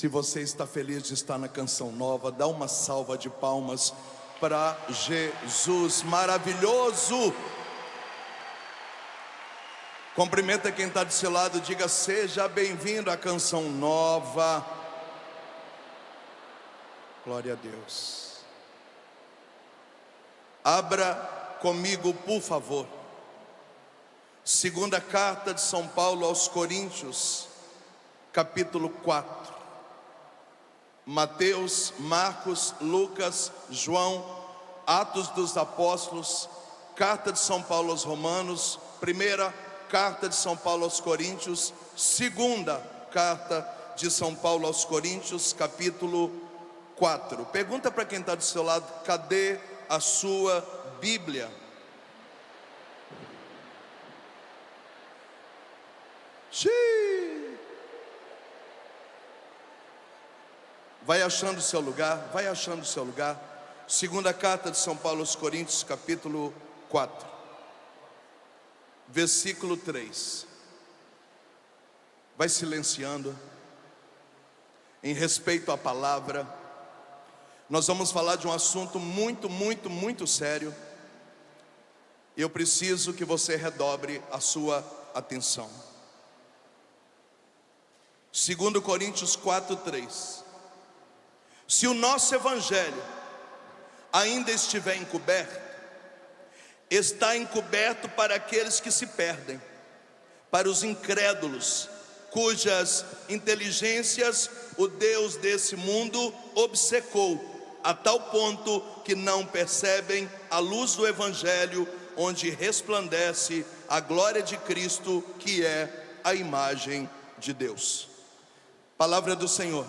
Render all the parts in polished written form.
Se você está feliz de estar na Canção Nova, dá uma salva de palmas para Jesus maravilhoso. Cumprimenta quem está do seu lado, diga: seja bem-vindo à Canção Nova. Glória a Deus. Abra comigo, por favor, segunda carta de São Paulo aos Coríntios, capítulo 4. Mateus, Marcos, Lucas, João, Atos dos Apóstolos, carta de São Paulo aos Romanos, primeira carta de São Paulo aos Coríntios, segunda carta de São Paulo aos Coríntios, capítulo 4. Pergunta para quem está do seu lado: cadê a sua Bíblia? Vai achando o seu lugar, vai achando o seu lugar. Segunda carta de São Paulo aos Coríntios, capítulo 4, versículo 3. Vai silenciando, em respeito à palavra. Nós vamos falar de um assunto muito sério. Eu preciso que você redobre a sua atenção. 2 Coríntios 4, 3. Se o nosso evangelho ainda estiver encoberto, está encoberto para aqueles que se perdem, para os incrédulos, cujas inteligências o Deus desse mundo obcecou, a tal ponto que não percebem a luz do evangelho, onde resplandece a glória de Cristo, que é a imagem de Deus. Palavra do Senhor.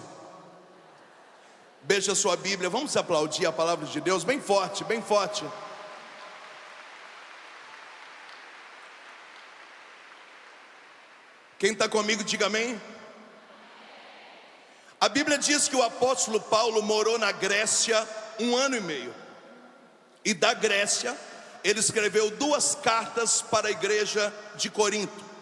Beija a sua Bíblia, vamos aplaudir a palavra de Deus bem forte, bem forte. Quem está comigo, diga amém. A Bíblia diz que o apóstolo Paulo morou na Grécia 1 ano e meio. E da Grécia, ele escreveu 2 cartas para a igreja de Corinto.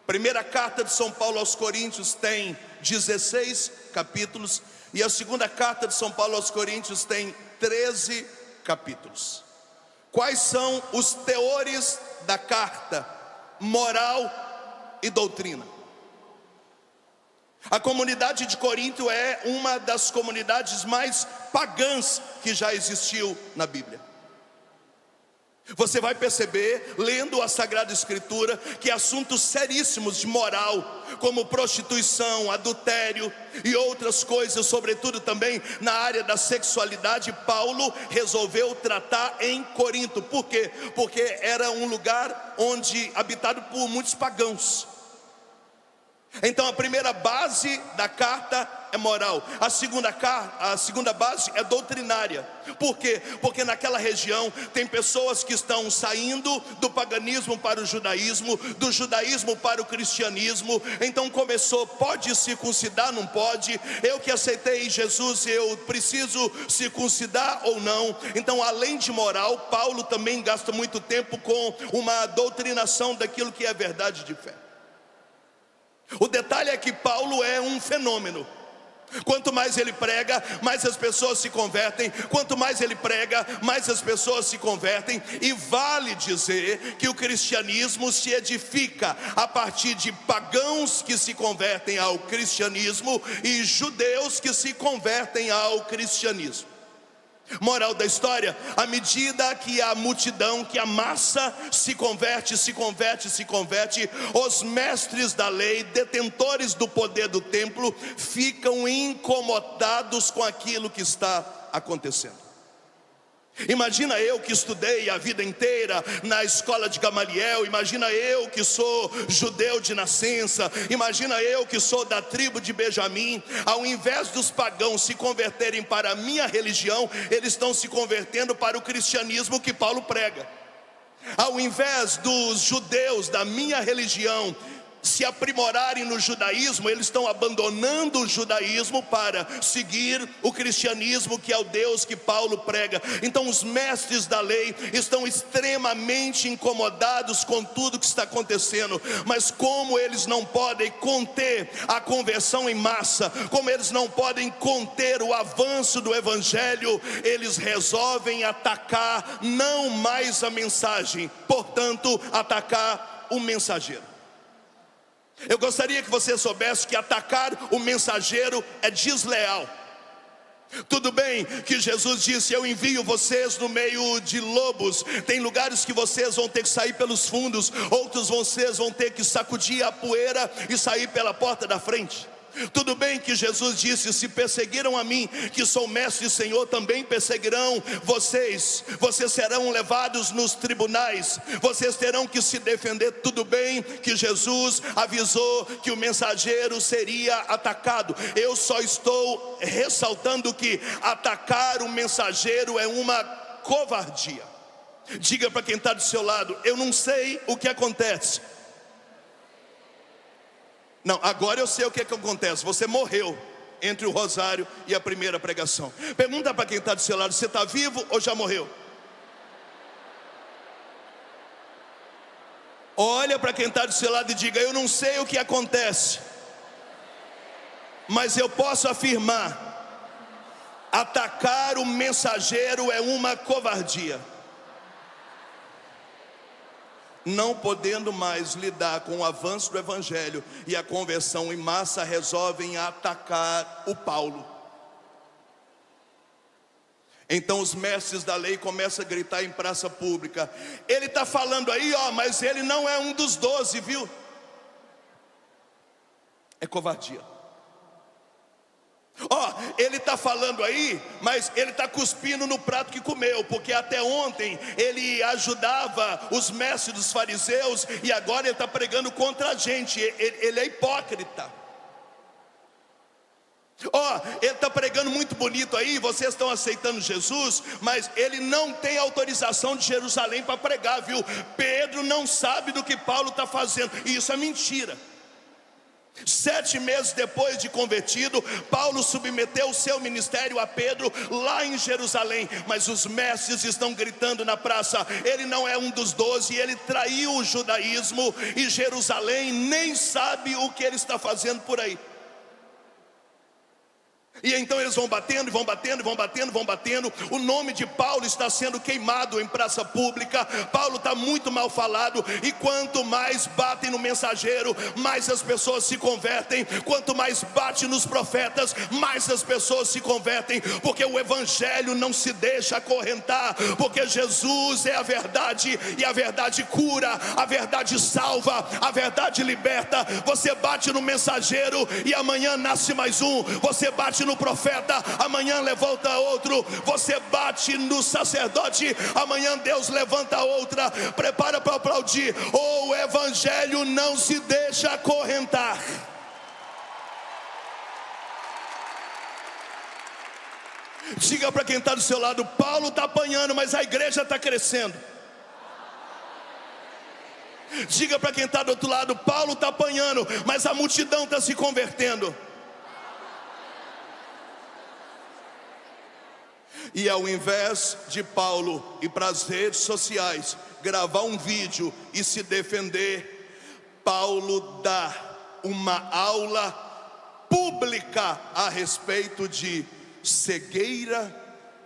Primeira carta de São Paulo aos Coríntios tem 16 capítulos. E a segunda carta de São Paulo aos Coríntios tem 13 capítulos. Quais são os teores da carta? Moral e doutrina. A comunidade de Corinto é uma das comunidades mais pagãs que já existiu na Bíblia. Você vai perceber, lendo a Sagrada Escritura, que assuntos seríssimos de moral, como prostituição, adultério e outras coisas, sobretudo também na área da sexualidade, Paulo resolveu tratar em Corinto. Por quê? Porque era um lugar habitado por muitos pagãos. Então a primeira base da carta é moral. A segunda base é doutrinária. Por quê? Porque naquela região tem pessoas que estão saindo do paganismo para o judaísmo, do judaísmo para o cristianismo. Então começou: pode circuncidar, não pode? Eu que aceitei Jesus, eu preciso circuncidar ou não? Então, além de moral, Paulo também gasta muito tempo com uma doutrinação daquilo que é verdade de fé. O detalhe é que Paulo é um fenômeno. Quanto mais ele prega, mais as pessoas se convertem. Quanto mais ele prega, mais as pessoas se convertem. E vale dizer que o cristianismo se edifica a partir de pagãos que se convertem ao cristianismo e judeus que se convertem ao cristianismo. Moral da história: à medida que a multidão, que a massa se converte, os mestres da lei, detentores do poder do templo, ficam incomodados com aquilo que está acontecendo. Imagina eu que estudei a vida inteira na escola de Gamaliel, imagina eu que sou judeu de nascença, imagina eu que sou da tribo de Benjamim. Ao invés dos pagãos se converterem para a minha religião, eles estão se convertendo para o cristianismo que Paulo prega. Ao invés dos judeus da minha religião se aprimorarem no judaísmo, eles estão abandonando o judaísmo para seguir o cristianismo, que é o Deus que Paulo prega. Então os mestres da lei estão extremamente incomodados com tudo que está acontecendo, mas como eles não podem conter a conversão em massa, como eles não podem conter o avanço do evangelho, eles resolvem atacar não mais a mensagem, portanto atacar o mensageiro. Eu gostaria que você soubesse que atacar o mensageiro é desleal. Tudo bem que Jesus disse: eu envio vocês no meio de lobos. Tem lugares que vocês vão ter que sair pelos fundos, outros vocês vão ter que sacudir a poeira e sair pela porta da frente. Tudo bem que Jesus disse: se perseguiram a mim, que sou mestre e Senhor, também perseguirão vocês. Vocês serão levados nos tribunais, vocês terão que se defender. Tudo bem que Jesus avisou que o mensageiro seria atacado. Eu só estou ressaltando que atacar o mensageiro é uma covardia. Diga para quem está do seu lado: eu não sei o que acontece. Não, agora eu sei o que acontece. Você morreu entre o rosário e a primeira pregação. Pergunta para quem está do seu lado: você está vivo ou já morreu? Olha para quem está do seu lado e diga: eu não sei o que acontece, mas eu posso afirmar: atacar o mensageiro é uma covardia. Não podendo mais lidar com o avanço do evangelho e a conversão em massa, resolvem atacar o Paulo. Então os mestres da lei começam a gritar em praça pública: ele está falando aí, mas ele não é um dos 12, viu? É covardia. Ele está falando aí, mas ele está cuspindo no prato que comeu, porque até ontem ele ajudava os mestres dos fariseus e agora ele está pregando contra a gente. Ele é hipócrita. Ele está pregando muito bonito aí, vocês estão aceitando Jesus, mas ele não tem autorização de Jerusalém para pregar, viu? Pedro não sabe do que Paulo está fazendo, e isso é mentira. 7 meses depois de convertido, Paulo submeteu o seu ministério a Pedro lá em Jerusalém. Mas os mestres estão gritando na praça: ele não é um dos 12, ele traiu o judaísmo, e Jerusalém nem sabe o que ele está fazendo por aí. E então eles vão batendo, vão batendo, vão batendo, vão batendo. O nome de Paulo está sendo queimado em praça pública. Paulo está muito mal falado. E quanto mais batem no mensageiro, mais as pessoas se convertem. Quanto mais bate nos profetas, mais as pessoas se convertem. Porque o evangelho não se deixa acorrentar. Porque Jesus é a verdade, e a verdade cura, a verdade salva, a verdade liberta. Você bate no mensageiro e amanhã nasce mais um. Você bate no profeta, amanhã levanta outro. Você bate no sacerdote, amanhã Deus levanta outra. Prepara para aplaudir. O evangelho não se deixa acorrentar. Diga para quem está do seu lado: Paulo está apanhando, mas a igreja está crescendo. Diga para quem está do outro lado: Paulo está apanhando, mas a multidão está se convertendo. E ao invés de Paulo ir para as redes sociais, gravar um vídeo e se defender, Paulo dá uma aula pública a respeito de cegueira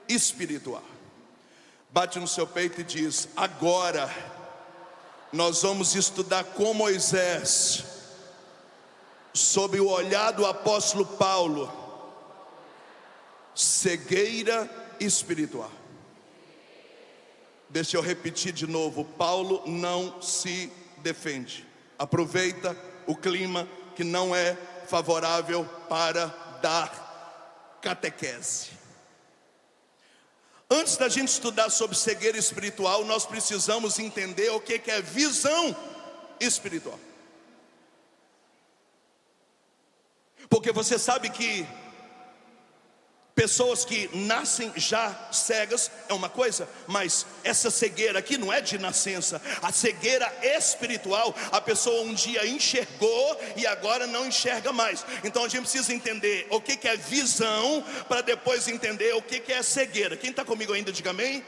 espiritual. Bate no seu peito e diz: agora nós vamos estudar com Moisés, sob o olhar do apóstolo Paulo, cegueira espiritual. Deixa eu repetir de novo: Paulo não se defende. Aproveita o clima que não é favorável para dar catequese. Antes da gente estudar sobre cegueira espiritual, nós precisamos entender o que é visão espiritual. Porque você sabe que Pessoas que nascem já cegas é uma coisa, mas essa cegueira aqui não é de nascença. A cegueira espiritual, a pessoa um dia enxergou e agora não enxerga mais. Então a gente precisa entender o que é visão, para depois entender o que é cegueira. Quem está comigo ainda, diga amém.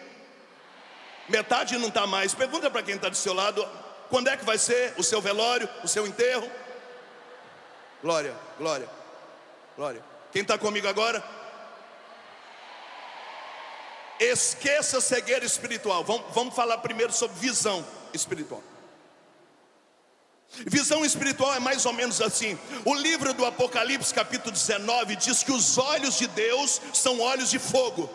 Metade não está mais. Pergunta para quem está do seu lado: quando é que vai ser o seu velório, o seu enterro? Glória, glória, glória. Quem está comigo agora? Esqueça a cegueira espiritual. Vamos falar primeiro sobre visão espiritual. Visão espiritual é mais ou menos assim. O livro do Apocalipse, capítulo 19, diz que os olhos de Deus são olhos de fogo.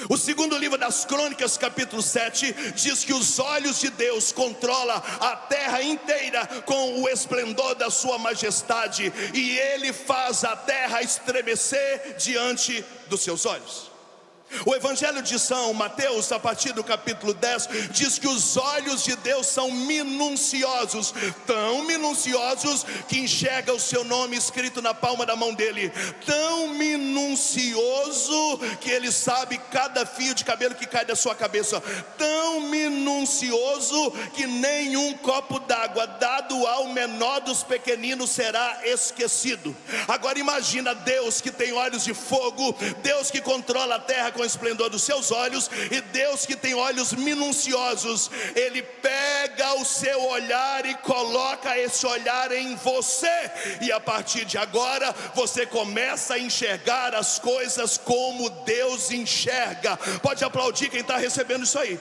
O segundo livro das Crônicas, capítulo 7, diz que os olhos de Deus controlam a terra inteira com o esplendor da sua majestade, e Ele faz a terra estremecer diante dos seus olhos. O Evangelho de São Mateus, a partir do capítulo 10, diz que os olhos de Deus são minuciosos, tão minuciosos que enxerga o seu nome escrito na palma da mão dele, tão minucioso que ele sabe cada fio de cabelo que cai da sua cabeça, tão minucioso que nenhum copo d'água dado ao menor dos pequeninos será esquecido. Agora imagina Deus que tem olhos de fogo, Deus que controla a terra com o esplendor dos seus olhos, e Deus que tem olhos minuciosos. Ele pega o seu olhar e coloca esse olhar em você, e a partir de agora você começa a enxergar as coisas como Deus enxerga. Pode aplaudir quem está recebendo isso aí.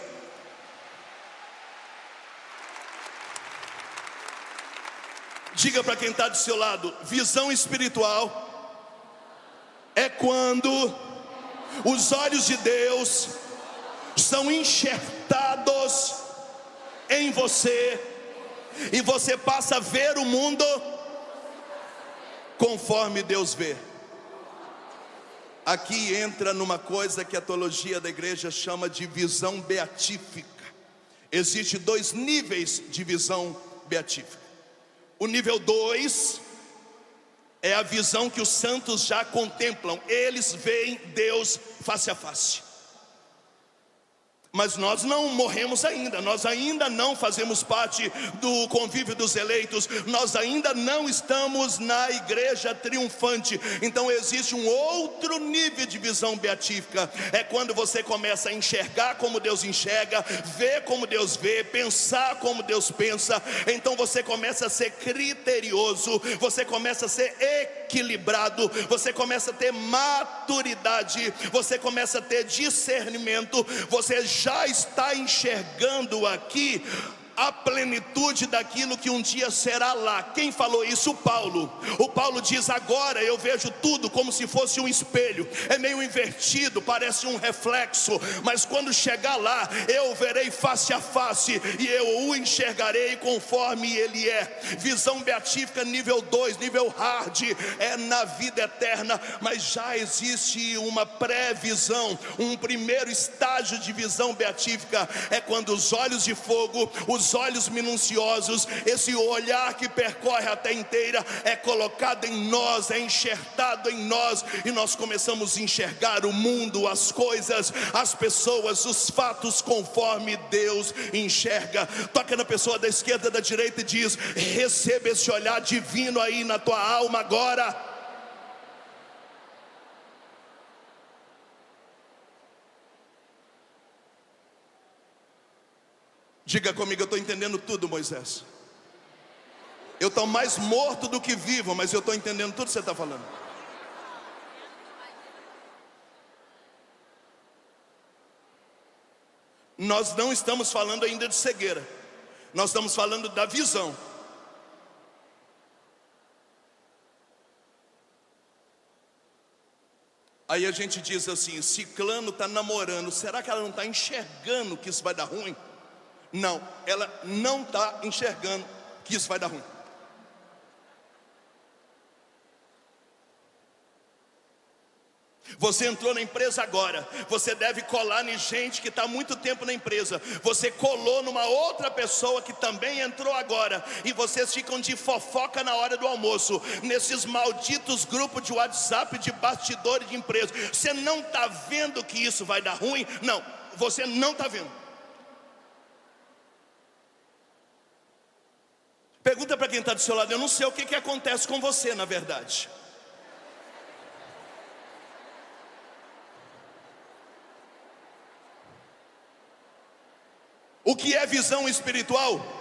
Diga para quem está do seu lado: visão espiritual é quando os olhos de Deus são enxertados em você, e você passa a ver o mundo conforme Deus vê. Aqui entra numa coisa que a teologia da igreja chama de visão beatífica. Existem dois níveis de visão beatífica. O nível 2 é a visão que os santos já contemplam. Eles veem Deus face a face. Mas nós não morremos ainda, nós ainda não fazemos parte do convívio dos eleitos, nós ainda não estamos na igreja triunfante. Então existe um outro nível de visão beatífica. É quando você começa a enxergar como Deus enxerga, ver como Deus vê, pensar como Deus pensa. Então você começa a ser criterioso, você começa a ser equilibrado, você começa a ter maturidade, você começa a ter discernimento, você já está enxergando aqui a plenitude daquilo que um dia será lá. Quem falou isso? Paulo. O Paulo diz: agora eu vejo tudo como se fosse um espelho. É meio invertido, parece um reflexo, mas quando chegar lá eu verei face a face, e eu o enxergarei conforme ele é. Visão beatífica nível 2, nível hard, é na vida eterna. Mas já existe uma pré-visão, um primeiro estágio de visão beatífica. É quando os olhos de fogo, os olhos minuciosos, esse olhar que percorre a terra inteira, é colocado em nós, é enxertado em nós, e nós começamos a enxergar o mundo, as coisas, as pessoas, os fatos conforme Deus enxerga. Toca na pessoa da esquerda, da direita, e diz: receba esse olhar divino aí na tua alma agora. Diga comigo: eu estou entendendo tudo, Moisés. Eu estou mais morto do que vivo, mas eu estou entendendo tudo que você está falando. Nós não estamos falando ainda de cegueira, nós estamos falando da visão. Aí a gente diz assim: ciclano está namorando, será que ela não está enxergando que isso vai dar ruim? Não, ela não está enxergando que isso vai dar ruim. Você entrou na empresa agora, você deve colar em gente que está há muito tempo na empresa. Você colou numa outra pessoa que também entrou agora, e vocês ficam de fofoca na hora do almoço, nesses malditos grupos de WhatsApp, de bastidores de empresa. Você não está vendo que isso vai dar ruim? Não, você não está vendo. Pergunta para quem está do seu lado: eu não sei o que acontece com você na verdade. O que é visão espiritual?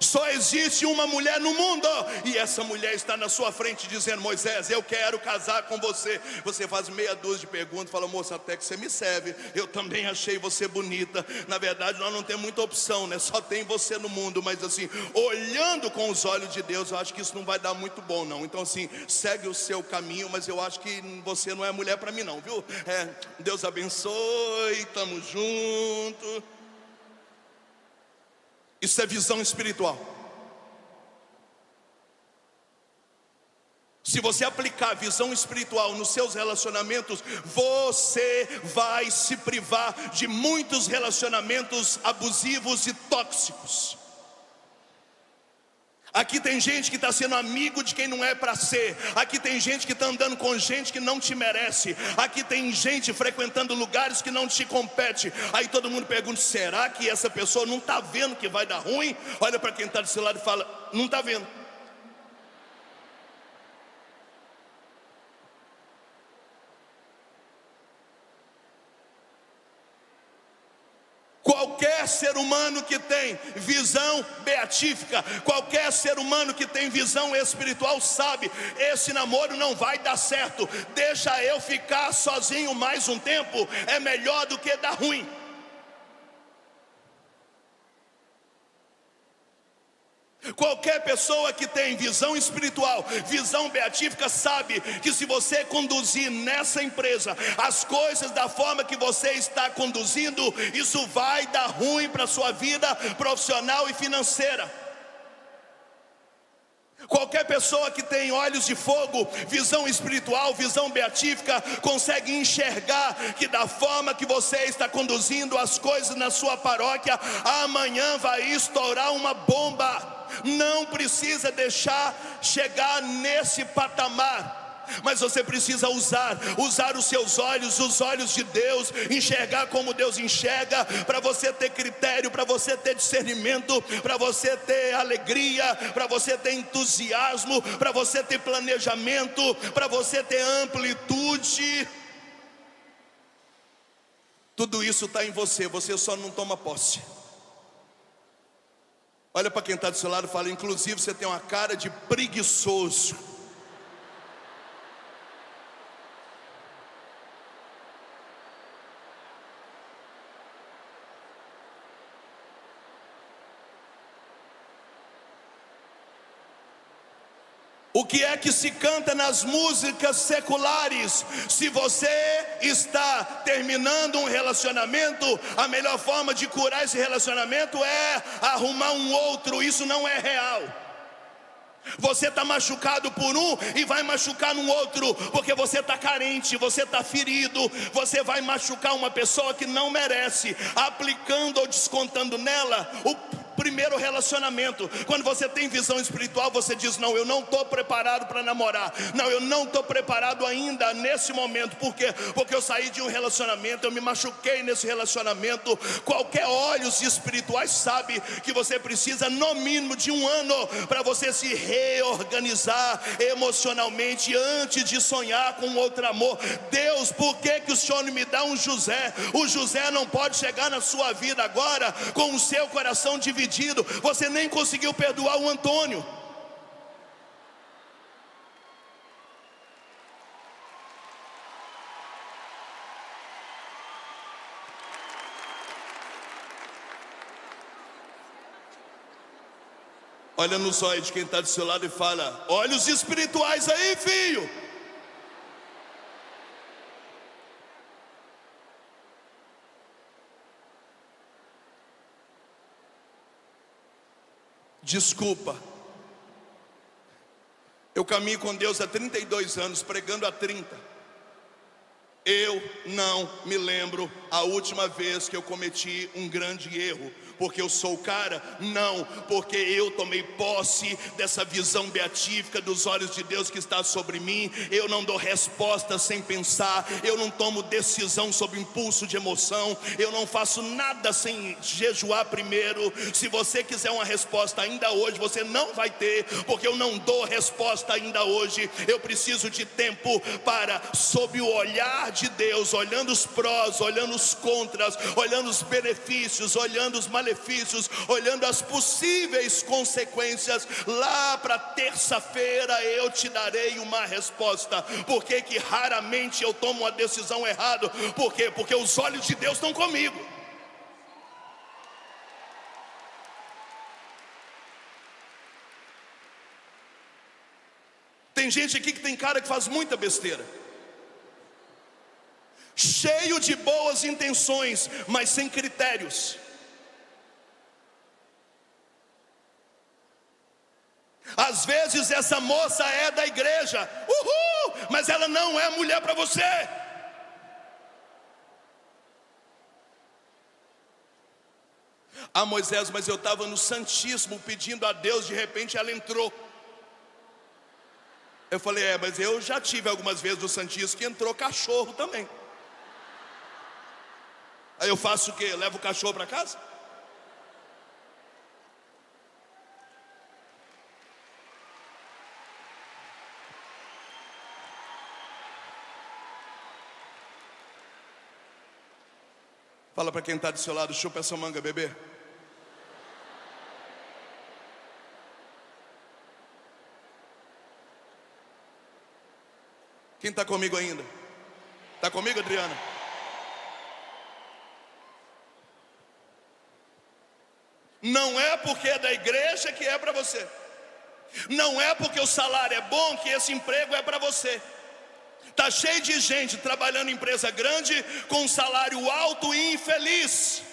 Só existe uma mulher no mundo, e essa mulher está na sua frente dizendo: Moisés, eu quero casar com você. Você faz meia dúzia de perguntas, fala: moça, até que você me serve, eu também achei você bonita. Na verdade nós não temos muita opção, né? Só tem você no mundo. Mas assim, olhando com os olhos de Deus, eu acho que isso não vai dar muito bom não. Então assim, segue o seu caminho, mas eu acho que você não é mulher para mim não, viu? Deus abençoe, tamo junto. Isso é visão espiritual. Se você aplicar a visão espiritual nos seus relacionamentos, você vai se privar de muitos relacionamentos abusivos e tóxicos. Aqui tem gente que está sendo amigo de quem não é para ser. Aqui tem gente que está andando com gente que não te merece. Aqui tem gente frequentando lugares que não te compete. Aí todo mundo pergunta: será que essa pessoa não está vendo que vai dar ruim? Olha para quem está do seu lado e fala: não está vendo. Qualquer ser humano que tem visão beatífica, qualquer ser humano que tem visão espiritual sabe: esse namoro não vai dar certo, deixa eu ficar sozinho mais um tempo, é melhor do que dar ruim. Qualquer pessoa que tem visão espiritual, visão beatífica, sabe que se você conduzir nessa empresa as coisas da forma que você está conduzindo, isso vai dar ruim para a sua vida profissional e financeira. Qualquer pessoa que tem olhos de fogo, visão espiritual, visão beatífica, consegue enxergar que da forma que você está conduzindo as coisas na sua paróquia, amanhã vai estourar uma bomba. Não precisa deixar chegar nesse patamar, mas você precisa usar os seus olhos, os olhos de Deus, enxergar como Deus enxerga, para você ter critério, para você ter discernimento, para você ter alegria, para você ter entusiasmo, para você ter planejamento, para você ter amplitude. Tudo isso está em você, você só não toma posse. Olha para quem está do seu lado e fala: inclusive você tem uma cara de preguiçoso. O que é que se canta nas músicas seculares? Se você está terminando um relacionamento, a melhor forma de curar esse relacionamento é arrumar um outro. Isso não é real. Você está machucado por um e vai machucar no outro, porque você está carente, você está ferido. Você vai machucar uma pessoa que não merece, aplicando ou descontando nela o primeiro relacionamento. Quando você tem visão espiritual, você diz: não, eu não estou preparado para namorar. Não, eu não estou preparado ainda nesse momento. Por quê? Porque eu saí de um relacionamento, eu me machuquei nesse relacionamento. Qualquer olhos espirituais sabe que você precisa no mínimo de 1 ano para você se reorganizar emocionalmente antes de sonhar com outro amor. Deus, por que o Senhor não me dá um José? O José não pode chegar na sua vida agora com o seu coração dividido. Você nem conseguiu perdoar o Antônio. Olha nos olhos de quem está do seu lado e fala: olhos espirituais aí, filho. Desculpa, eu caminho com Deus há 32 anos, pregando há 30. Eu não me lembro a última vez que eu cometi um grande erro. Porque eu sou o cara? Não, porque eu tomei posse dessa visão beatífica dos olhos de Deus que está sobre mim. Eu não dou resposta sem pensar, eu não tomo decisão sob impulso de emoção, eu não faço nada sem jejuar primeiro. Se você quiser uma resposta ainda hoje, você não vai ter, porque eu não dou resposta ainda hoje. Eu preciso de tempo para, sob o olhar de Deus, olhando os prós, olhando os contras, olhando os benefícios, olhando os malefícios, olhando as possíveis consequências, lá para terça-feira eu te darei uma resposta. Por que que raramente eu tomo uma decisão errada? Por quê? Porque os olhos de Deus estão comigo. Tem gente aqui que tem cara que faz muita besteira, cheio de boas intenções, mas sem critérios. Às vezes essa moça é da igreja, mas ela não é mulher para você. Ah, Moisés, mas eu estava no Santíssimo pedindo a Deus, de repente ela entrou. Eu falei, mas eu já tive algumas vezes no Santíssimo que entrou cachorro também. Aí eu faço o quê? Levo o cachorro para casa? Fala para quem está do seu lado, chupa essa manga, bebê. Quem está comigo ainda? Está comigo, Adriana? Não é porque é da igreja que é para você. Não é porque o salário é bom que esse emprego é para você. Está cheio de gente trabalhando em empresa grande com um salário alto e infeliz,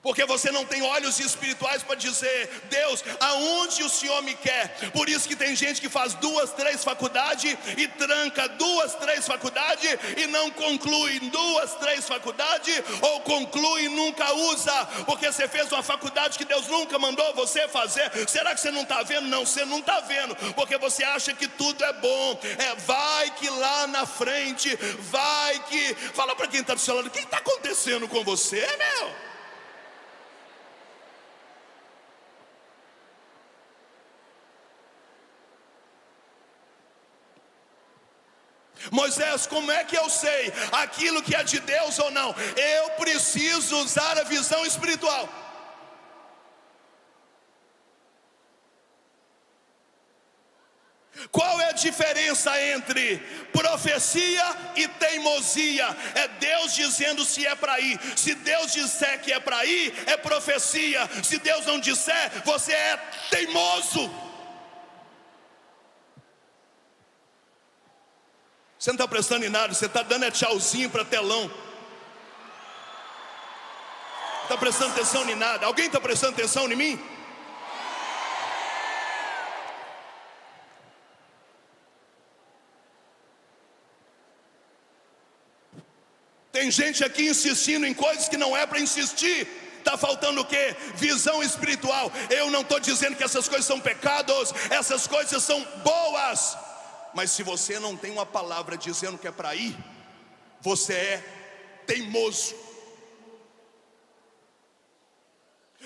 porque você não tem olhos espirituais para dizer, Deus, aonde o Senhor me quer? Por isso que tem gente que faz 2, 3 faculdades e tranca 2, 3 faculdades e não conclui 2, 3 faculdades, ou conclui e nunca usa, porque você fez uma faculdade que Deus nunca mandou você fazer. Será que você não está vendo? Não, você não está vendo, porque você acha que tudo é bom. Vai que lá na frente, vai que... Fala para quem está do seu lado, o que está acontecendo com você, meu? Moisés, como é que eu sei aquilo que é de Deus ou não? Eu preciso usar a visão espiritual. Qual é a diferença entre profecia e teimosia? É Deus dizendo se é para ir. Se Deus disser que é para ir, é profecia. Se Deus não disser, você é teimoso. Você não está prestando em nada, você está dando tchauzinho para telão. Não está prestando atenção em nada. Alguém está prestando atenção em mim? Tem gente aqui insistindo em coisas que não é para insistir. Está faltando o quê? Visão espiritual. Eu não estou dizendo que essas coisas são pecados, essas coisas são boas. Mas se você não tem uma palavra dizendo que é para ir, você é teimoso.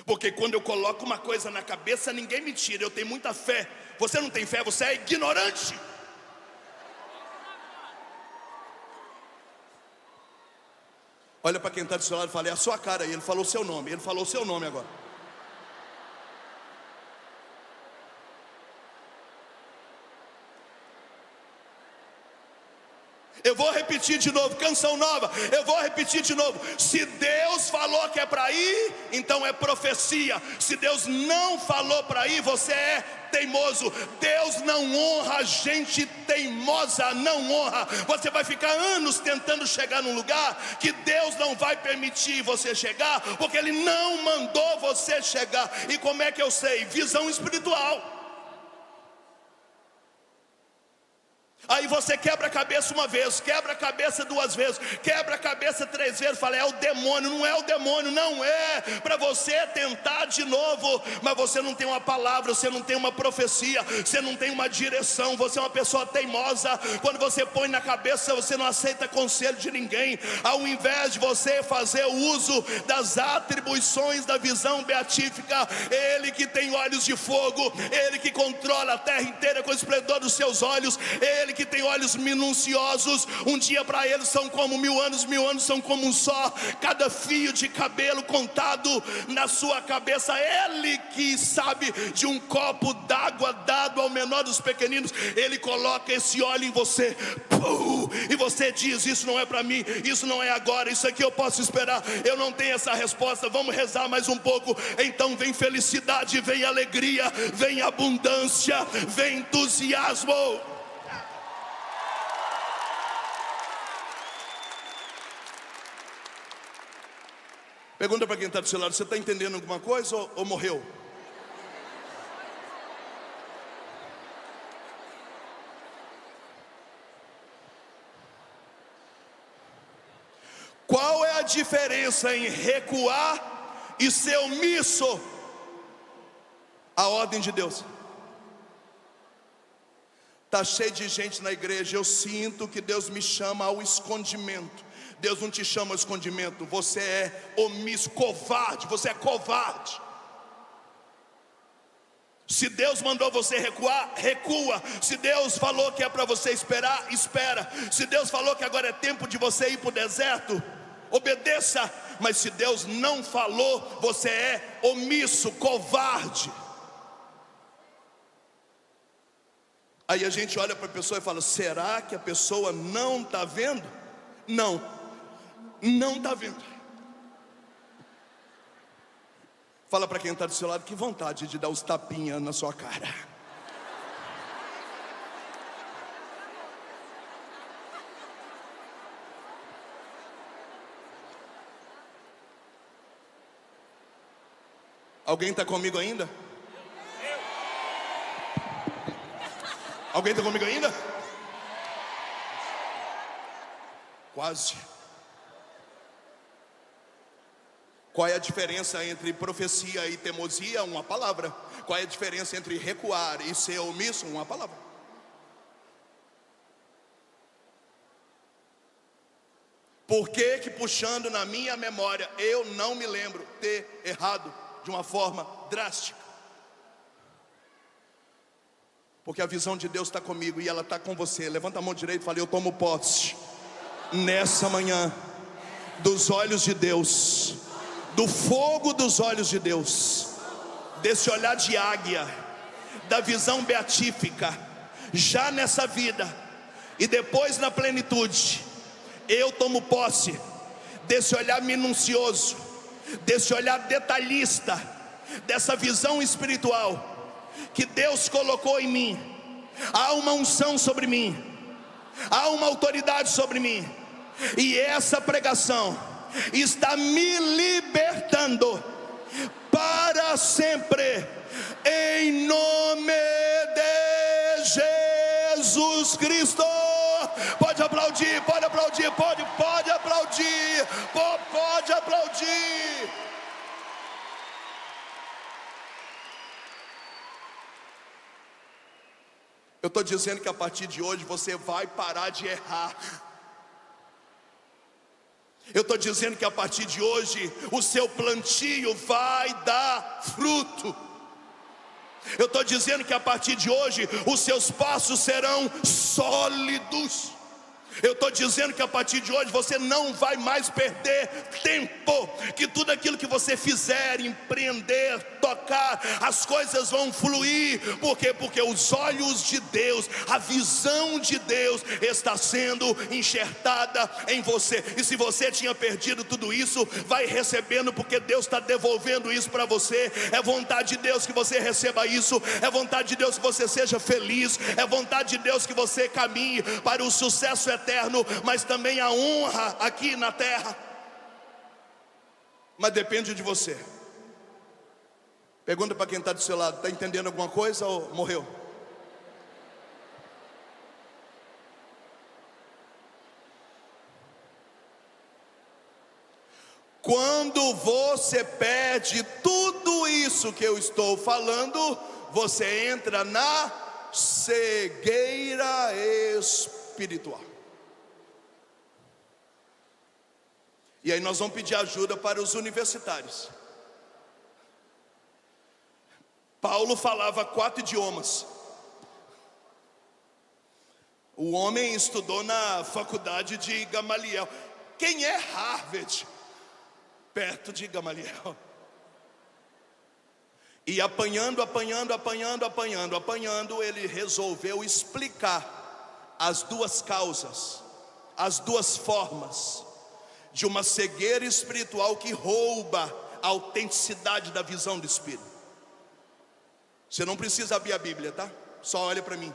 Porque quando eu coloco uma coisa na cabeça, ninguém me tira. Eu tenho muita fé. Você não tem fé, você é ignorante. Olha para quem está do seu lado e fala, é a sua cara aí. Ele falou o seu nome, ele falou o seu nome agora. Eu vou repetir de novo, canção nova. Eu vou repetir de novo. Se Deus falou que é para ir, então é profecia. Se Deus não falou para ir, você é teimoso. Deus não honra gente teimosa, não honra. Você vai ficar anos tentando chegar num lugar que Deus não vai permitir você chegar, porque Ele não mandou você chegar. E como é que eu sei? Visão espiritual. Aí você quebra a cabeça uma vez, quebra a cabeça duas vezes, quebra a cabeça três vezes, fala, é o demônio. Não é o demônio, não é para você tentar de novo, mas você não tem uma palavra, você não tem uma profecia, você não tem uma direção, você é uma pessoa teimosa. Quando você põe na cabeça, você não aceita conselho de ninguém. Ao invés de você fazer o uso das atribuições da visão beatífica, Ele que tem olhos de fogo, Ele que controla a terra inteira com o esplendor dos seus olhos, Ele que tem olhos minuciosos, um dia para Ele são como 1000 anos são como um só, cada fio de cabelo contado na sua cabeça. Ele que sabe de um copo d'água dado ao menor dos pequeninos, Ele coloca esse óleo em você, e você diz, isso não é para mim, isso não é agora, isso aqui eu posso esperar, eu não tenho essa resposta, vamos rezar mais um pouco. Então vem felicidade, vem alegria, vem abundância, vem entusiasmo. Pergunta para quem está do seu lado, você está entendendo alguma coisa ou morreu? Qual é a diferença em recuar e ser omisso à ordem de Deus? Está cheio de gente na igreja, eu sinto que Deus me chama ao escondimento. Deus não te chama ao escondimento, você é omisso, covarde, você é covarde. Se Deus mandou você recuar, recua. Se Deus falou que é para você esperar, espera. Se Deus falou que agora é tempo de você ir para o deserto, obedeça. Mas se Deus não falou, você é omisso, covarde. Aí a gente olha para a pessoa e fala, será que a pessoa não está vendo? Não está vendo. Fala para quem está do seu lado, que vontade de dar os tapinhas na sua cara. Alguém está comigo ainda? Alguém está comigo ainda? Quase. Qual é a diferença entre profecia e teimosia? Uma palavra. Qual é a diferença entre recuar e ser omisso? Uma palavra. Por que que puxando na minha memória, eu não me lembro ter errado de uma forma drástica? Porque a visão de Deus está comigo e ela está com você. Levanta a mão direita e fala, eu tomo posse nessa manhã dos olhos de Deus, do fogo dos olhos de Deus, desse olhar de águia, da visão beatífica, já nessa vida e depois na plenitude. Eu tomo posse desse olhar minucioso, desse olhar detalhista, dessa visão espiritual que Deus colocou em mim. Há uma unção sobre mim, há uma autoridade sobre mim, e essa pregação está me libertando para sempre, em nome de Jesus Cristo. Pode aplaudir, pode aplaudir, pode aplaudir, pode aplaudir. Eu estou dizendo que a partir de hoje você vai parar de errar. Eu estou dizendo que a partir de hoje o seu plantio vai dar fruto. Eu estou dizendo que a partir de hoje os seus passos serão sólidos. Eu estou dizendo que a partir de hoje você não vai mais perder tempo, que tudo aquilo que você fizer, empreender, tocar, as coisas vão fluir. Por quê? Porque os olhos de Deus, a visão de Deus está sendo enxertada em você. E se você tinha perdido tudo isso, vai recebendo, porque Deus está devolvendo isso para você. É vontade de Deus que você receba isso, é vontade de Deus que você seja feliz, é vontade de Deus que você caminhe para o sucesso eterno, mas também a honra aqui na terra. Mas depende de você. Pergunta para quem está do seu lado, está entendendo alguma coisa ou morreu? Quando você perde tudo isso que eu estou falando, você entra na cegueira espiritual. E aí nós vamos pedir ajuda para os universitários. Paulo falava 4 idiomas. O homem estudou na faculdade de Gamaliel. Quem é Harvard? Perto de Gamaliel. E apanhando, ele resolveu explicar as 2 causas, as 2 formas de uma cegueira espiritual que rouba a autenticidade da visão do Espírito. Você não precisa abrir a Bíblia, tá? Só olha para mim.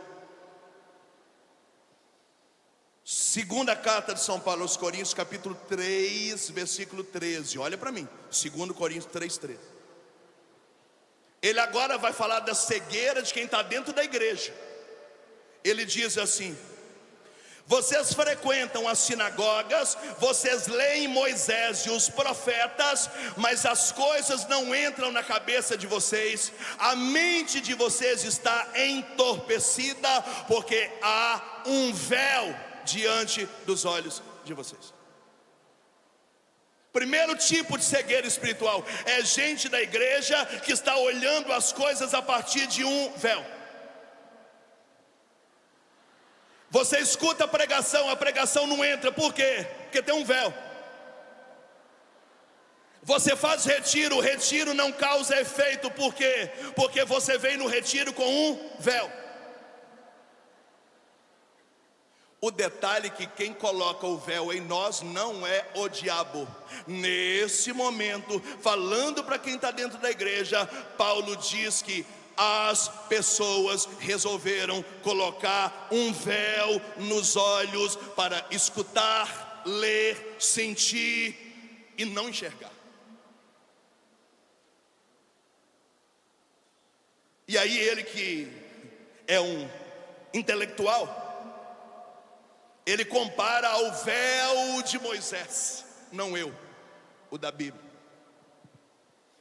Segunda carta de São Paulo aos Coríntios, capítulo 3, versículo 13. Olha para mim, 2 Coríntios 3:13. Ele agora vai falar da cegueira de quem está dentro da igreja. Ele diz assim: vocês frequentam as sinagogas, vocês leem Moisés e os profetas, mas as coisas não entram na cabeça de vocês. A mente de vocês está entorpecida, porque há um véu diante dos olhos de vocês. Primeiro tipo de cegueira espiritual é gente da igreja que está olhando as coisas a partir de um véu. Você escuta a pregação não entra, por quê? Porque tem um véu. Você faz retiro, o retiro não causa efeito, por quê? Porque você vem no retiro com um véu. O detalhe é que quem coloca o véu em nós não é o diabo. Nesse momento, falando para quem está dentro da igreja, Paulo diz que as pessoas resolveram colocar um véu nos olhos para escutar, ler, sentir e não enxergar. E aí ele que é um intelectual, ele compara ao véu de Moisés, não eu, o da Bíblia.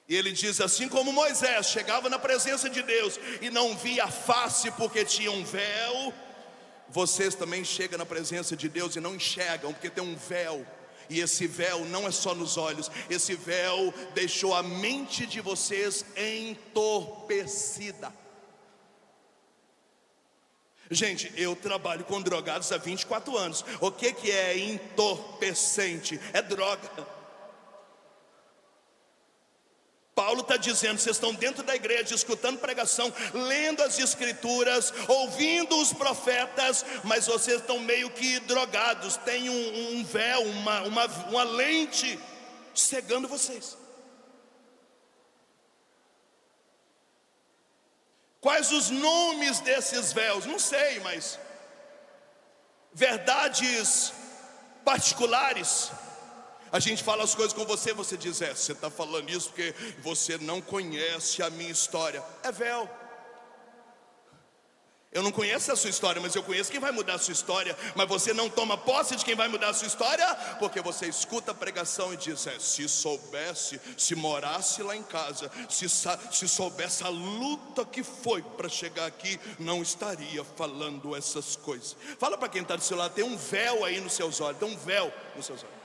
E ele diz: assim como Moisés chegava na presença de Deus e não via a face porque tinha um véu, vocês também chegam na presença de Deus e não enxergam porque tem um véu. E esse véu não é só nos olhos, esse véu deixou a mente de vocês entorpecida. Gente, eu trabalho com drogados há 24 anos. O que é entorpecente? É droga. Paulo está dizendo: vocês estão dentro da igreja, escutando pregação, lendo as escrituras, ouvindo os profetas, mas vocês estão meio que drogados. Tem um véu, uma lente cegando vocês. Quais os nomes desses véus? Não sei, mas verdades particulares. A gente fala as coisas com você, você diz: você está falando isso porque você não conhece a minha história. É véu. Eu não conheço a sua história, mas eu conheço quem vai mudar a sua história. Mas você não toma posse de quem vai mudar a sua história, porque você escuta a pregação e diz: se soubesse, se morasse lá em casa, se soubesse a luta que foi para chegar aqui, não estaria falando essas coisas. Fala para quem está do seu lado: tem um véu aí nos seus olhos, tem um véu nos seus olhos.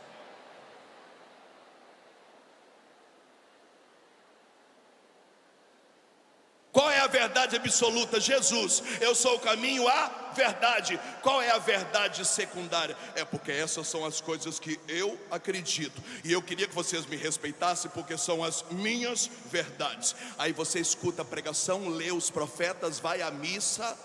Qual é a verdade absoluta? Jesus. Eu sou o caminho, a verdade. Qual é a verdade secundária? É porque essas são as coisas que eu acredito. E eu queria que vocês me respeitassem, porque são as minhas verdades. Aí você escuta a pregação, lê os profetas, vai à missa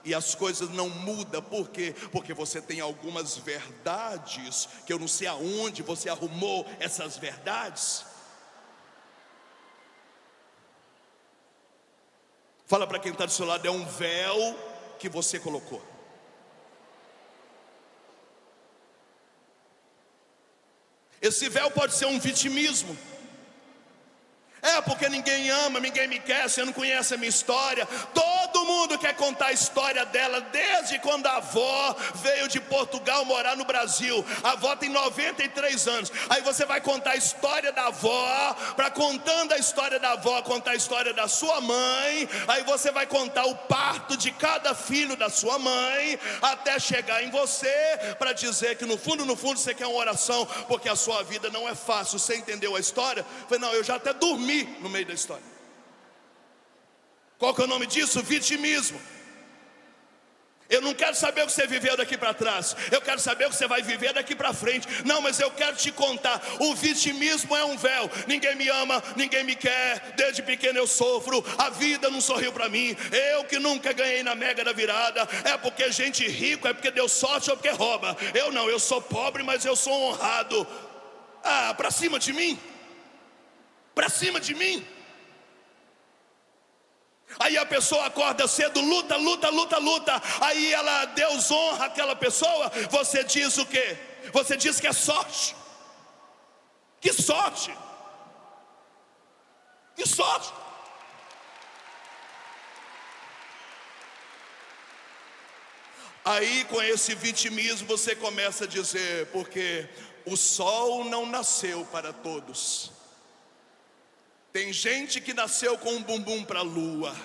e as coisas não mudam. Por quê? Porque você tem algumas verdades que eu não sei aonde você arrumou essas verdades. Fala para quem está do seu lado: é um véu que você colocou. Esse véu pode ser um vitimismo. Porque ninguém ama, ninguém me quer, você não conhece a minha história. Todo Todo mundo quer contar a história dela, desde quando a avó veio de Portugal morar no Brasil. A avó tem 93 anos. Aí você vai contar a história da avó, para contando a história da avó, contar a história da sua mãe. Aí você vai contar o parto de cada filho da sua mãe, até chegar em você, para dizer que no fundo você quer uma oração, porque a sua vida não é fácil. Você entendeu a história? Eu falei, não, eu já até dormi no meio da história. Qual que é o nome disso? Vitimismo. Eu não quero saber o que você viveu daqui para trás, eu quero saber o que você vai viver daqui para frente. Não, mas eu quero te contar, o vitimismo é um véu. Ninguém me ama, ninguém me quer, desde pequeno eu sofro, a vida não sorriu para mim. Eu que nunca ganhei na mega da virada, é porque gente rico, é porque deu sorte ou porque rouba. Eu não, eu sou pobre, mas eu sou honrado. Ah, para cima de mim, para cima de mim. Aí a pessoa acorda cedo, luta. Aí Deus honra aquela pessoa. Você diz o quê? Você diz que é sorte. Que sorte! Que sorte! Aí com esse vitimismo você começa a dizer, porque o sol não nasceu para todos. Tem gente que nasceu com um bumbum para a lua.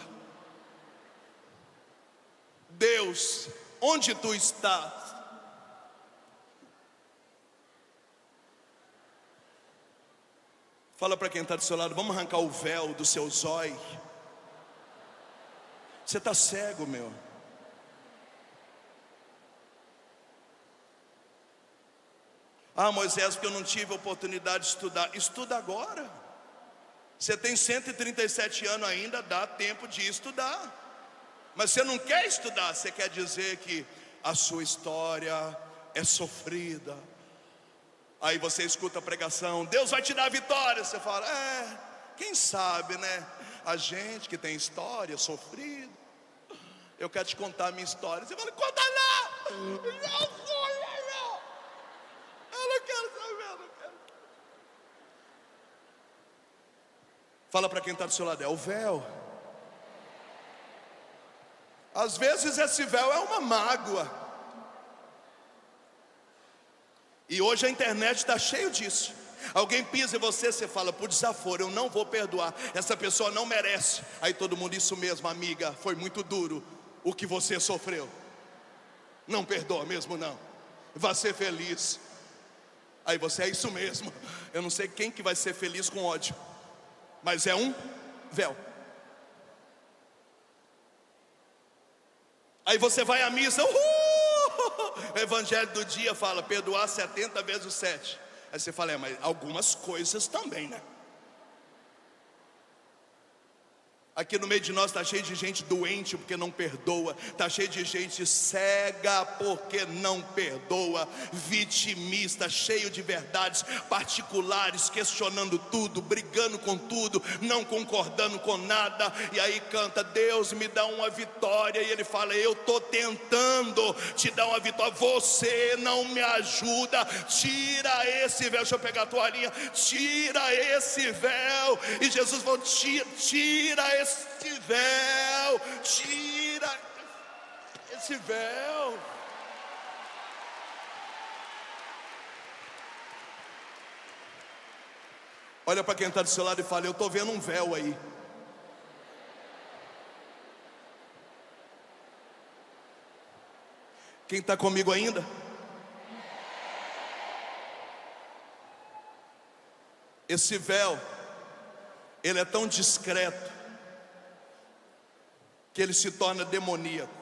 Deus, onde tu estás? Fala para quem está do seu lado, vamos arrancar o véu do seu zóio. Você está cego, meu. Ah, Moisés, porque eu não tive a oportunidade de estudar. Estuda agora. Você tem 137 anos ainda, dá tempo de estudar. Mas você não quer estudar, você quer dizer que a sua história é sofrida. Aí você escuta a pregação, Deus vai te dar a vitória. Você fala, quem sabe, né? A gente que tem história sofrida. Eu quero te contar a minha história. Você fala, conta lá. Eu não quero saber, não quero. Fala para quem está do seu lado, é o véu. Às vezes esse véu é uma mágoa. E hoje a internet está cheio disso. Alguém pisa em você, você fala, por desaforo, eu não vou perdoar. Essa pessoa não merece. Aí todo mundo, isso mesmo, amiga, foi muito duro o que você sofreu. Não perdoa mesmo não. Vá ser feliz. Aí você, é isso mesmo. Eu não sei quem que vai ser feliz com ódio, mas é um véu. Aí você vai à missa, o evangelho do dia fala, perdoar 70 vezes 7. Aí você fala, mas algumas coisas também, né? Aqui no meio de nós está cheio de gente doente porque não perdoa. Está cheio de gente cega porque não perdoa. Vitimista, cheio de verdades particulares, questionando tudo, brigando com tudo, não concordando com nada. E aí canta, Deus me dá uma vitória. E ele fala, eu estou tentando te dar uma vitória, você não me ajuda. Tira esse véu, deixa eu pegar a toalhinha. Tira esse véu. E Jesus falou, tira esse véu, tira esse véu. Olha para quem está do seu lado e fala, eu estou vendo um véu aí. Quem está comigo ainda? Esse véu, ele é tão discreto que ele se torna demoníaco.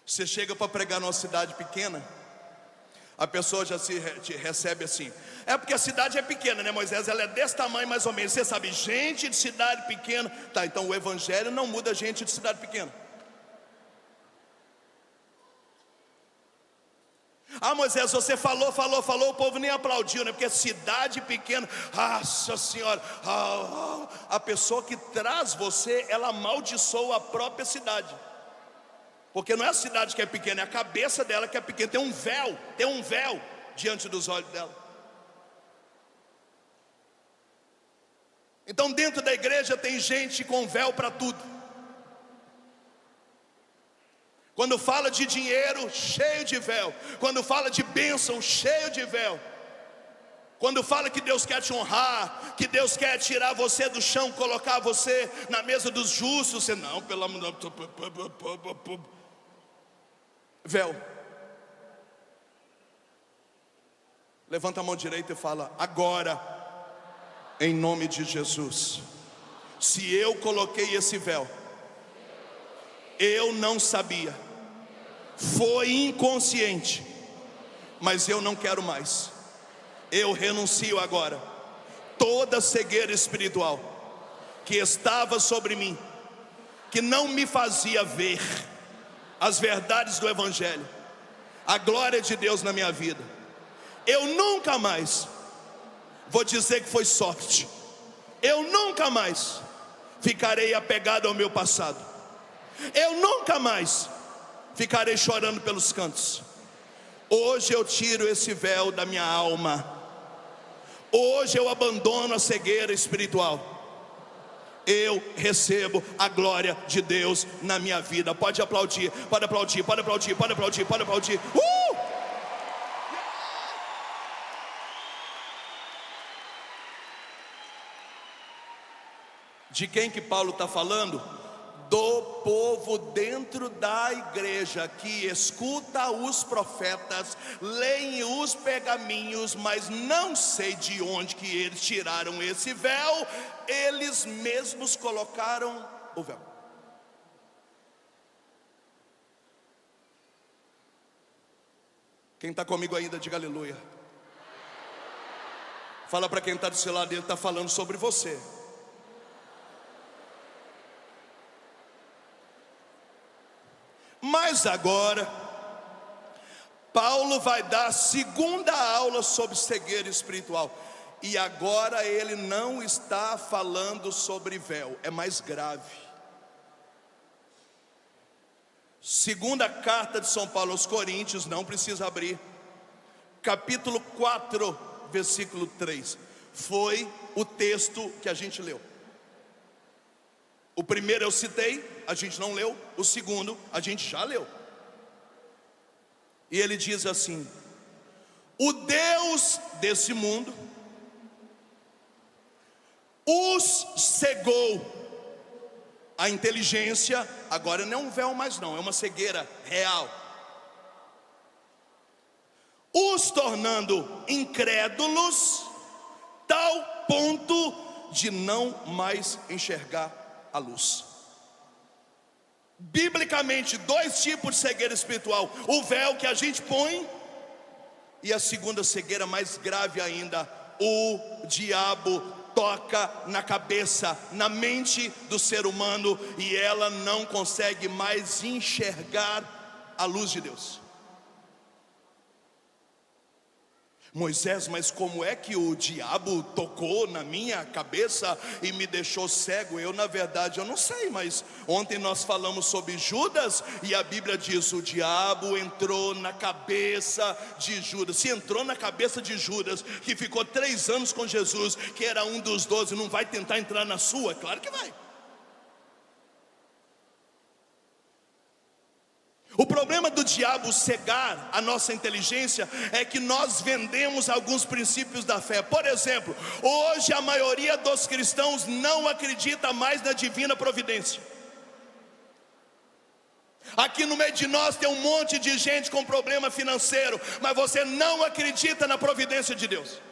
Você chega para pregar numa cidade pequena, a pessoa já te recebe assim, é porque a cidade é pequena, né, Moisés? Ela é desse tamanho mais ou menos. Você sabe, gente de cidade pequena. Tá, então o evangelho não muda gente de cidade pequena. Ah, Moisés, você falou, o povo nem aplaudiu, né? Porque cidade pequena, nossa senhora, a pessoa que traz você, ela amaldiçoa a própria cidade. Porque não é a cidade que é pequena, é a cabeça dela que é pequena. Tem um véu diante dos olhos dela. Então dentro da igreja tem gente com véu para tudo. Quando fala de dinheiro, cheio de véu. Quando fala de bênção, cheio de véu. Quando fala que Deus quer te honrar, que Deus quer tirar você do chão, colocar você na mesa dos justos, você não, pelo amor de Deus. Véu. Levanta a mão direita e fala: agora, em nome de Jesus, se eu coloquei esse véu, eu não sabia, foi inconsciente, mas eu não quero mais. Eu renuncio agora toda cegueira espiritual que estava sobre mim, que não me fazia ver as verdades do Evangelho, a glória de Deus na minha vida. Eu nunca mais vou dizer que foi sorte. Eu nunca mais ficarei apegado ao meu passado. Eu nunca mais ficarei chorando pelos cantos. Hoje eu tiro esse véu da minha alma. Hoje eu abandono a cegueira espiritual. Eu recebo a glória de Deus na minha vida. Pode aplaudir, pode aplaudir, pode aplaudir, pode aplaudir, pode aplaudir. De quem que Paulo está falando? Do povo dentro da igreja, que escuta os profetas, leem os pergaminhos, mas não sei de onde que eles tiraram esse véu. Eles mesmos colocaram o véu. Quem está comigo ainda, diga aleluia. Fala para quem está do seu lado, ele está falando sobre você. Mas agora, Paulo vai dar a segunda aula sobre cegueira espiritual. E agora ele não está falando sobre véu, é mais grave. Segunda carta de São Paulo aos Coríntios, não precisa abrir. Capítulo 4, versículo 3. Foi o texto que a gente leu. O primeiro eu citei, a gente não leu. O segundo a gente já leu. E ele diz assim: o Deus desse mundo os cegou a inteligência. Agora não é um véu mais não, é uma cegueira real, os tornando incrédulos, tal ponto de não mais enxergar a luz. Biblicamente, dois tipos de cegueira espiritual: o véu que a gente põe, e a segunda cegueira mais grave ainda: o diabo toca na cabeça, na mente do ser humano, e ela não consegue mais enxergar a luz de Deus. Moisés, mas como é que o diabo tocou na minha cabeça e me deixou cego? Na verdade eu não sei, mas ontem nós falamos sobre Judas, e a Bíblia diz: o diabo entrou na cabeça de Judas. Se entrou na cabeça de Judas, que ficou 3 anos com Jesus, que era um dos 12, não vai tentar entrar na sua? Claro que vai. O problema do diabo cegar a nossa inteligência é que nós vendemos alguns princípios da fé. Por exemplo, hoje a maioria dos cristãos não acredita mais na divina providência. Aqui no meio de nós tem um monte de gente com problema financeiro, mas você não acredita na providência de Deus.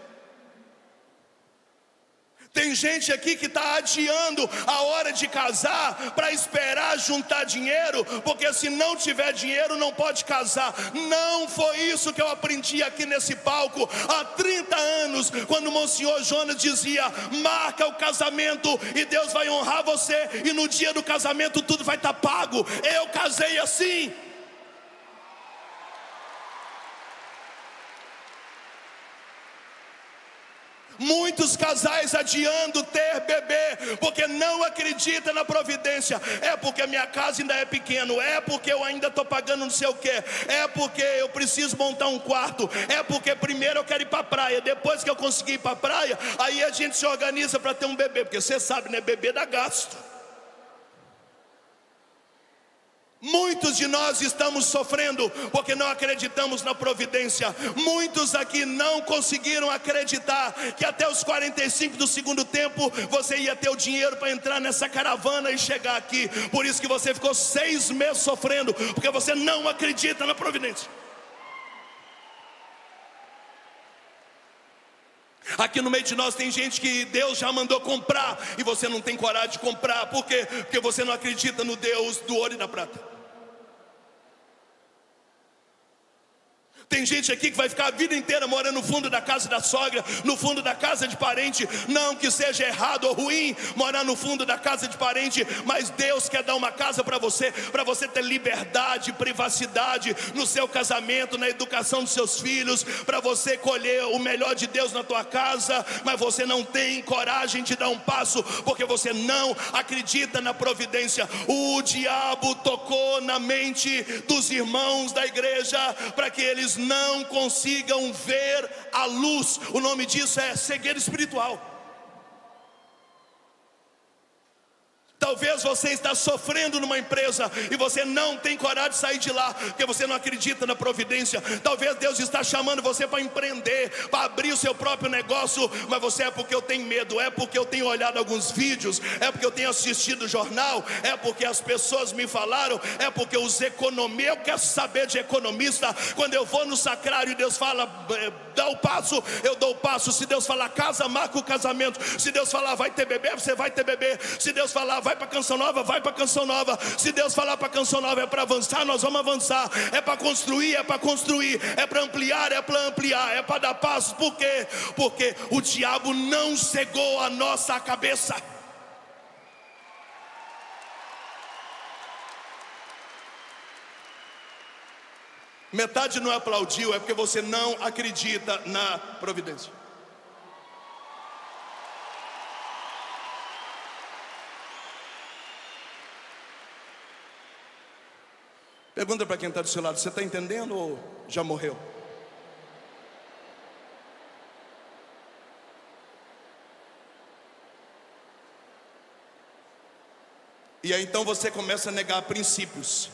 Tem gente aqui que está adiando a hora de casar para esperar juntar dinheiro, porque se não tiver dinheiro não pode casar. Não foi isso que eu aprendi aqui nesse palco há 30 anos, quando o Monsenhor Jonas dizia: marca o casamento e Deus vai honrar você, e no dia do casamento tudo vai estar pago. Eu casei assim. Muitos casais adiando ter bebê, porque não acredita na providência. É porque minha casa ainda é pequena, é porque eu ainda estou pagando não sei o que, é porque eu preciso montar um quarto, é porque primeiro eu quero ir para a praia, depois que eu conseguir ir para a praia, aí a gente se organiza para ter um bebê, porque você sabe, né, bebê dá gasto. Muitos de nós estamos sofrendo porque não acreditamos na providência. Muitos aqui não conseguiram acreditar que até os 45 do segundo tempo você ia ter o dinheiro para entrar nessa caravana e chegar aqui. Por isso que você ficou 6 meses sofrendo, porque você não acredita na providência. Aqui no meio de nós tem gente que Deus já mandou comprar e você não tem coragem de comprar. Por quê? Porque você não acredita no Deus do ouro e da prata. Tem gente aqui que vai ficar a vida inteira morando no fundo da casa da sogra, no fundo da casa de parente. Não que seja errado ou ruim morar no fundo da casa de parente, mas Deus quer dar uma casa para você ter liberdade, privacidade no seu casamento, na educação dos seus filhos, para você colher o melhor de Deus na tua casa. Mas você não tem coragem de dar um passo, porque você não acredita na providência. O diabo tocou na mente dos irmãos da igreja para que eles não consigam ver a luz. O nome disso é cegueira espiritual. Talvez você está sofrendo numa empresa e você não tem coragem de sair de lá, porque você não acredita na providência. Talvez Deus está chamando você para empreender, para abrir o seu próprio negócio, mas você é porque eu tenho medo, é porque eu tenho olhado alguns vídeos, é porque eu tenho assistido o jornal, é porque as pessoas me falaram, é porque os economistas, eu quero saber de economista. Quando eu vou no sacrário e Deus fala, dá o passo, eu dou o passo. Se Deus falar casa, marca o casamento. Se Deus falar vai ter bebê, você vai ter bebê. Se Deus falar vai para Canção Nova, vai para Canção Nova. Se Deus falar para Canção Nova é para avançar, nós vamos avançar. É para construir, é para construir. É para ampliar, é para ampliar. É para dar passos. Por quê? Porque o diabo não cegou a nossa cabeça. Metade não aplaudiu, é porque você não acredita na providência. Pergunta para quem está do seu lado: você está entendendo ou já morreu? E aí então você começa a negar princípios.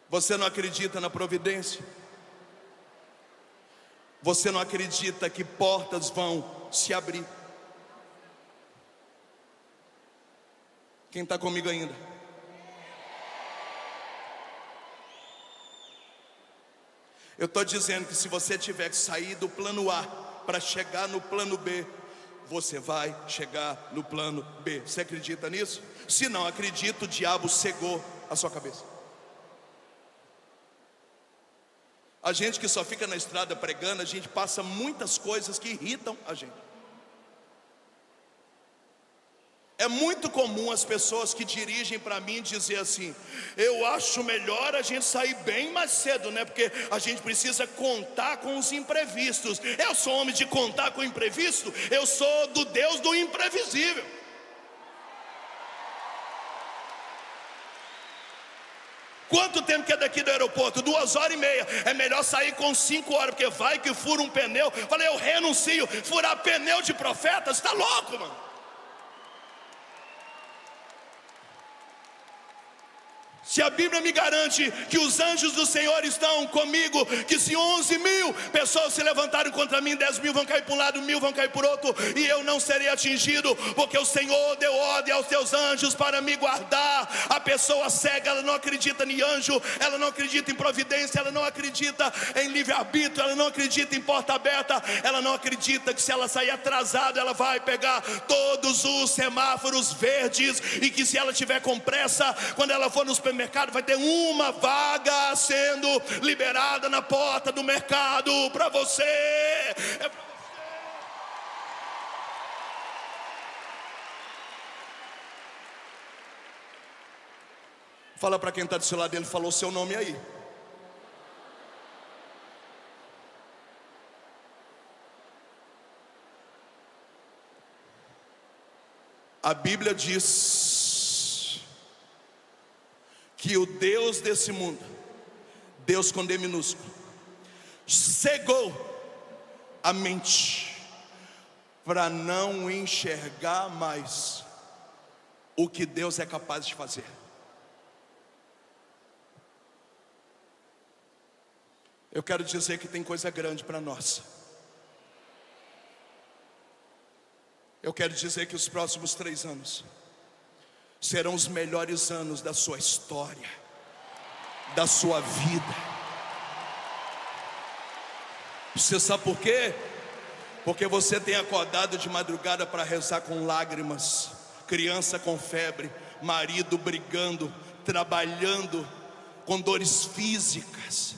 Você não acredita na providência. Você não acredita que portas vão se abrir. Quem está comigo ainda? Eu estou dizendo que se você tiver que sair do plano A para chegar no plano B, você vai chegar no plano B. Você acredita nisso? Se não acredita, o diabo cegou a sua cabeça. A gente que só fica na estrada pregando, a gente passa muitas coisas que irritam a gente. É muito comum as pessoas que dirigem para mim dizer assim: eu acho melhor a gente sair bem mais cedo, né? Porque a gente precisa contar com os imprevistos. Eu sou homem de contar com o imprevisto, eu sou do Deus do imprevisível. Quanto tempo que é daqui do aeroporto? 2h30. É melhor sair com 5 horas, porque vai que fura um pneu. Falei, eu renuncio. Furar pneu de profeta? Você está louco, mano? Se a Bíblia me garante que os anjos do Senhor estão comigo, que se 11.000 pessoas se levantarem contra mim, 10.000 vão cair para um lado, 1.000 vão cair por outro, e eu não serei atingido, porque o Senhor deu ordem aos seus anjos para me guardar. A pessoa cega, ela não acredita em anjo, ela não acredita em providência, ela não acredita em livre-arbítrio, ela não acredita em porta aberta, ela não acredita que se ela sair atrasada, ela vai pegar todos os semáforos verdes, e que se ela tiver com pressa, quando ela for no supermercado, vai ter uma vaga sendo liberada na porta do mercado para você. É para você. Fala para quem está do seu lado, ele falou seu nome aí. A Bíblia diz que o Deus desse mundo, Deus com D minúsculo, cegou a mente para não enxergar mais o que Deus é capaz de fazer. Eu quero dizer que tem coisa grande para nós. Eu quero dizer que os próximos 3 anos serão os melhores anos da sua história, da sua vida. Você sabe por quê? Porque você tem acordado de madrugada para rezar com lágrimas, criança com febre, marido brigando, trabalhando com dores físicas.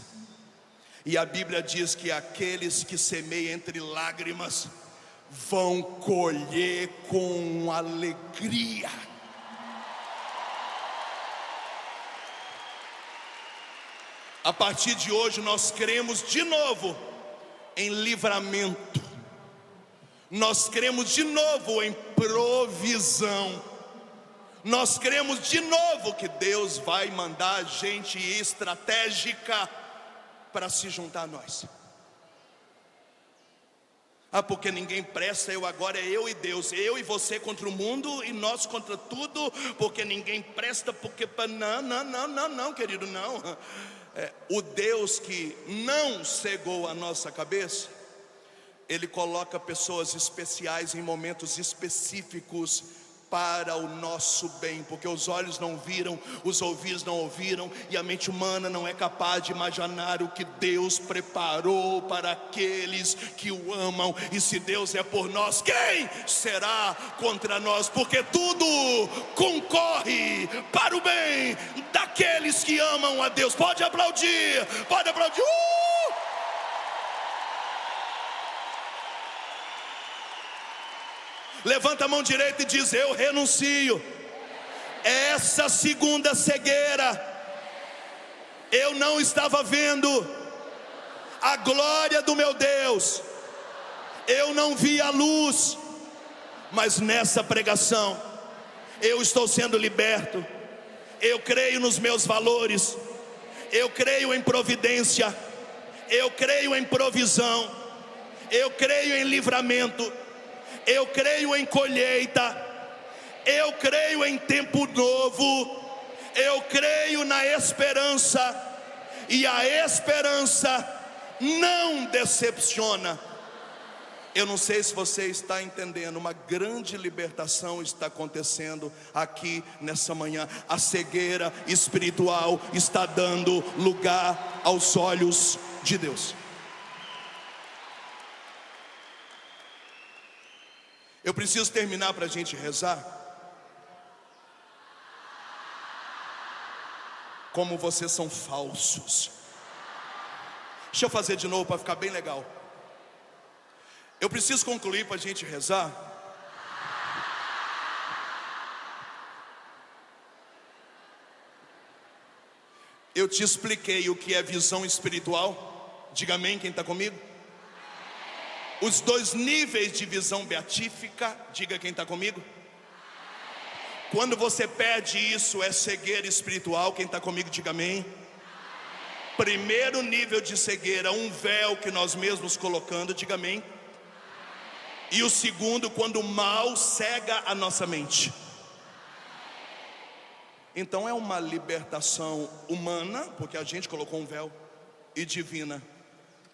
E a Bíblia diz que aqueles que semeiam entre lágrimas vão colher com alegria. A partir de hoje nós cremos de novo em livramento. Nós cremos de novo em provisão. Nós cremos de novo que Deus vai mandar gente estratégica para se juntar a nós. Porque ninguém presta, agora é eu e Deus, eu e você contra o mundo e nós contra tudo, porque ninguém presta, porque não, querido, não. O Deus que não cegou a nossa cabeça, Ele coloca pessoas especiais em momentos específicos para o nosso bem, porque os olhos não viram, os ouvidos não ouviram, e a mente humana não é capaz de imaginar o que Deus preparou para aqueles que o amam. E se Deus é por nós, quem será contra nós? Porque tudo concorre para o bem daqueles que amam a Deus. Pode aplaudir, pode aplaudir. Levanta a mão direita e diz: eu renuncio essa segunda cegueira. Eu não estava vendo a glória do meu Deus, eu não vi a luz, mas nessa pregação eu estou sendo liberto. Eu creio nos meus valores, eu creio em providência, eu creio em provisão, eu creio em livramento, eu creio em colheita, eu creio em tempo novo, eu creio na esperança, e a esperança não decepciona. Eu não sei se você está entendendo, uma grande libertação está acontecendo aqui nessa manhã. A cegueira espiritual está dando lugar aos olhos de Deus. Eu preciso terminar para a gente rezar. Como vocês são falsos. Deixa eu fazer de novo para ficar bem legal. Eu preciso concluir para a gente rezar. Eu te expliquei o que é visão espiritual. Diga amém quem está comigo. Os 2 níveis de visão beatífica. Diga quem está comigo. Quando você perde isso, é cegueira espiritual. Quem está comigo, diga amém. Primeiro nível de cegueira, um véu que nós mesmos colocando, diga amém. E o segundo, quando o mal cega a nossa mente. Então é uma libertação humana, porque a gente colocou um véu, e divina,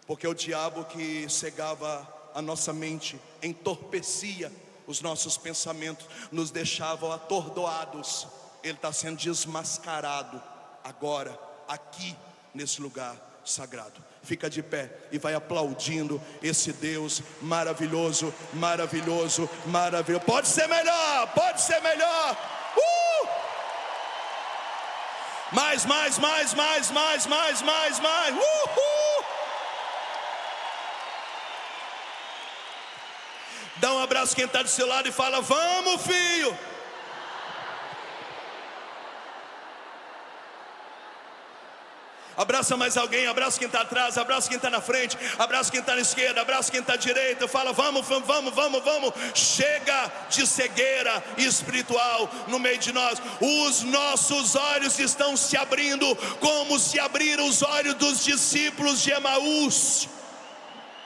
porque o diabo que cegava a nossa mente, entorpecia os nossos pensamentos, nos deixava atordoados. Ele está sendo desmascarado agora, aqui nesse lugar sagrado. Fica de pé e vai aplaudindo esse Deus maravilhoso, maravilhoso, maravilhoso. Pode ser melhor, pode ser melhor. Mais. Dá um abraço quem está do seu lado e fala: vamos, filho. Abraça mais alguém, abraça quem está atrás, abraça quem está na frente, abraça quem está na esquerda, abraça quem está à direita. Fala, vamos. Chega de cegueira espiritual no meio de nós. Os nossos olhos estão se abrindo, como se abriram os olhos dos discípulos de Emaús.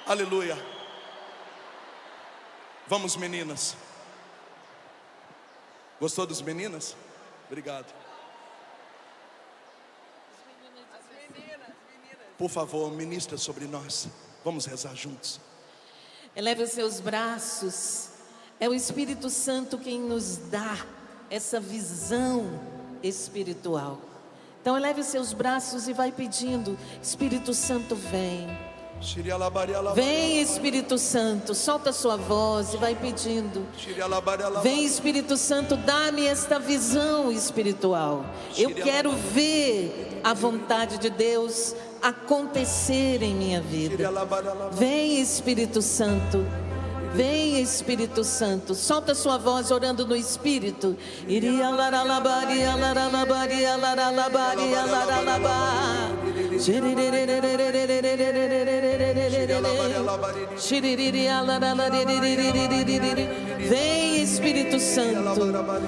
Aleluia. Vamos, meninas. Gostou das meninas? Obrigado. Por favor, ministra sobre nós. Vamos rezar juntos. Eleve os seus braços. É o Espírito Santo quem nos dá essa visão espiritual. Então eleve os seus braços e vai pedindo: Espírito Santo, vem. Vem, Espírito Santo, solta a sua voz e vai pedindo. Vem, Espírito Santo, dá-me esta visão espiritual. Eu quero ver a vontade de Deus acontecer em minha vida. Vem, Espírito Santo. Vem, Espírito Santo, solta a sua voz orando no Espírito. Iria laralabaria laralabaria laralabaria laralabá. Vem, Espírito Santo,